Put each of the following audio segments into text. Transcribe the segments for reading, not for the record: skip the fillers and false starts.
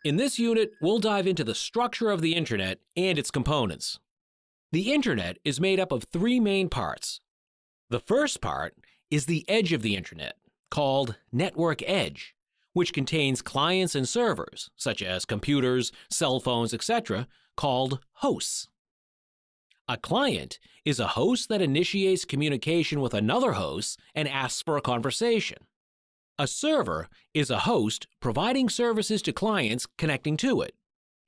In this unit, we'll dive into the structure of the Internet and its components. The Internet is made up of three main parts. The first part is the edge of the Internet, called Network Edge, which contains clients and servers, such as computers, cell phones, etc., called hosts. A client is a host that initiates communication with another host and asks for a conversation. A server is a host providing services to clients connecting to it.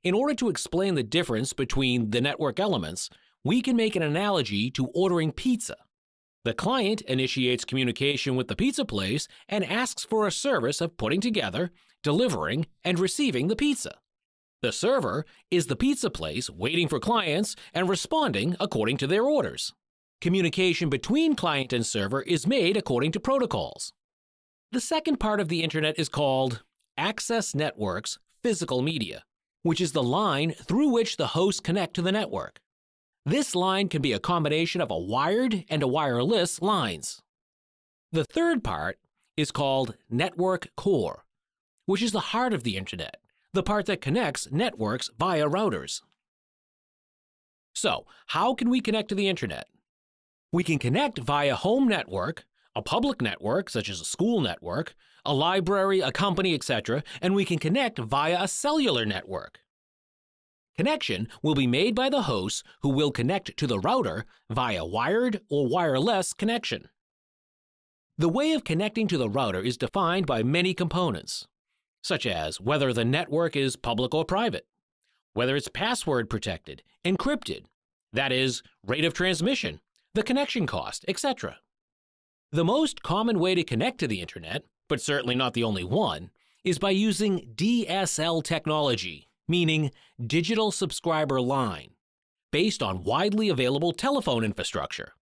In order to explain the difference between the network elements, we can make an analogy to ordering pizza. The client initiates communication with the pizza place and asks for a service of putting together, delivering, and receiving the pizza. The server is the pizza place waiting for clients and responding according to their orders. Communication between client and server is made according to protocols. The second part of the Internet is called Access Networks Physical Media, which is the line through which the hosts connect to the network. This line can be a combination of a wired and a wireless lines. The third part is called Network Core, which is the heart of the Internet, the part that connects networks via routers. So, how can we connect to the Internet? We can connect via home network, a public network, such as a school network, a library, a company, etc., and we can connect via a cellular network. Connection will be made by the host who will connect to the router via wired or wireless connection. The way of connecting to the router is defined by many components, such as whether the network is public or private, whether it's password protected, encrypted, that is, rate of transmission, the connection cost, etc. The most common way to connect to the Internet, but certainly not the only one, is by using DSL technology, meaning Digital Subscriber Line, based on widely available telephone infrastructure.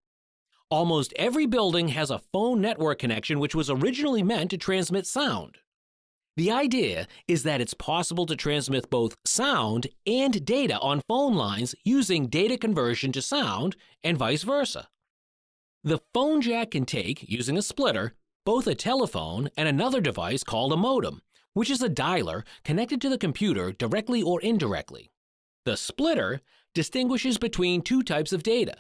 Almost every building has a phone network connection which was originally meant to transmit sound. The idea is that it's possible to transmit both sound and data on phone lines using data conversion to sound and vice versa. The phone jack can take, using a splitter, both a telephone and another device called a modem, which is a dialer connected to the computer directly or indirectly. The splitter distinguishes between two types of data.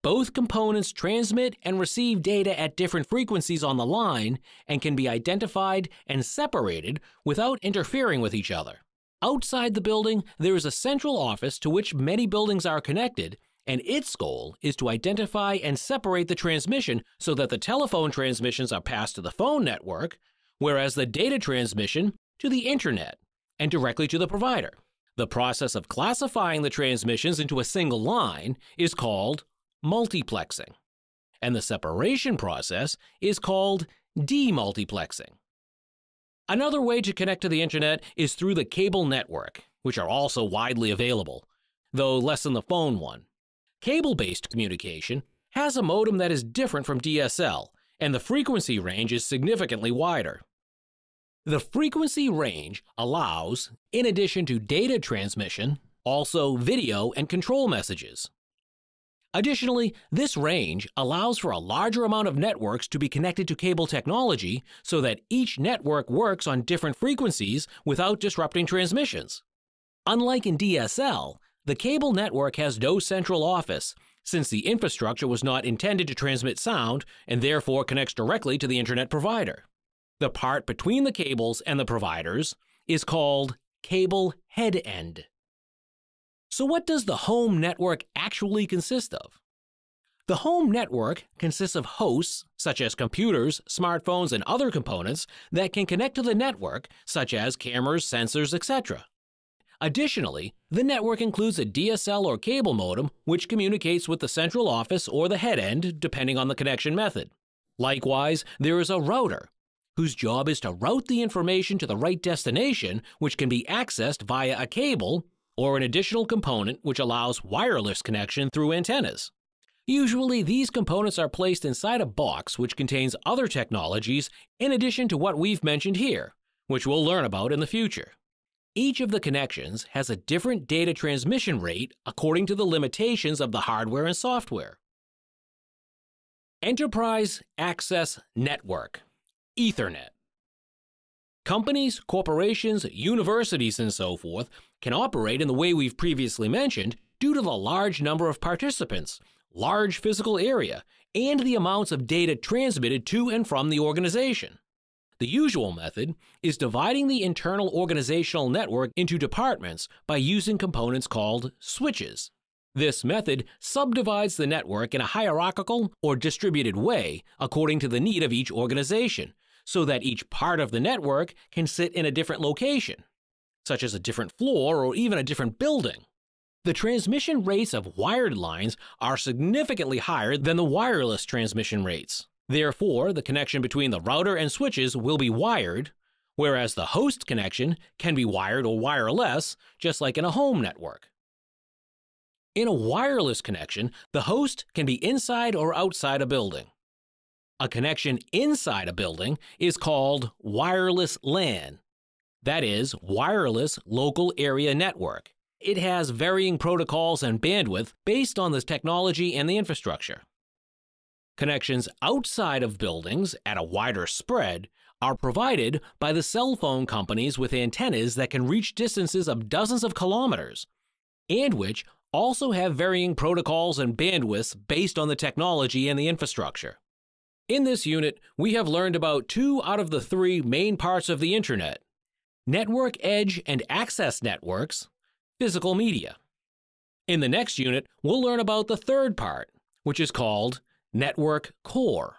Both components transmit and receive data at different frequencies on the line and can be identified and separated without interfering with each other. Outside the building, there is a central office to which many buildings are connected, and its goal is to identify and separate the transmission so that the telephone transmissions are passed to the phone network, whereas the data transmission to the Internet and directly to the provider. The process of classifying the transmissions into a single line is called multiplexing, and the separation process is called demultiplexing. Another way to connect to the Internet is through the cable network, which are also widely available, though less than the phone one. Cable-based communication has a modem that is different from DSL, and the frequency range is significantly wider. The frequency range allows, in addition to data transmission, also video and control messages. Additionally, this range allows for a larger amount of networks to be connected to cable technology so that each network works on different frequencies without disrupting transmissions. Unlike in DSL, the cable network has no central office, since the infrastructure was not intended to transmit sound and therefore connects directly to the Internet provider. The part between the cables and the providers is called cable head end. So what does the home network actually consist of? The home network consists of hosts, such as computers, smartphones, and other components that can connect to the network, such as cameras, sensors, etc. Additionally, the network includes a DSL or cable modem which communicates with the central office or the head end, depending on the connection method. Likewise, there is a router, whose job is to route the information to the right destination, which can be accessed via a cable or an additional component which allows wireless connection through antennas. Usually, these components are placed inside a box which contains other technologies in addition to what we've mentioned here, which we'll learn about in the future. Each of the connections has a different data transmission rate according to the limitations of the hardware and software. Enterprise Access Network, Ethernet. Companies, corporations, universities, and so forth can operate in the way we've previously mentioned due to the large number of participants, large physical area, and the amounts of data transmitted to and from the organization. The usual method is dividing the internal organizational network into departments by using components called switches. This method subdivides the network in a hierarchical or distributed way according to the need of each organization, so that each part of the network can sit in a different location, such as a different floor or even a different building. The transmission rates of wired lines are significantly higher than the wireless transmission rates. Therefore, the connection between the router and switches will be wired, whereas the host connection can be wired or wireless, just like in a home network. In a wireless connection, the host can be inside or outside a building. A connection inside a building is called wireless LAN. That is, Wireless Local Area Network. It has varying protocols and bandwidth based on the technology and the infrastructure. Connections outside of buildings at a wider spread are provided by the cell phone companies with antennas that can reach distances of dozens of kilometers, and which also have varying protocols and bandwidths based on the technology and the infrastructure. In this unit, we have learned about 2 out of the 3 main parts of the Internet: network edge and access networks, physical media. In the next unit, we'll learn about the 3rd part, which is called network core.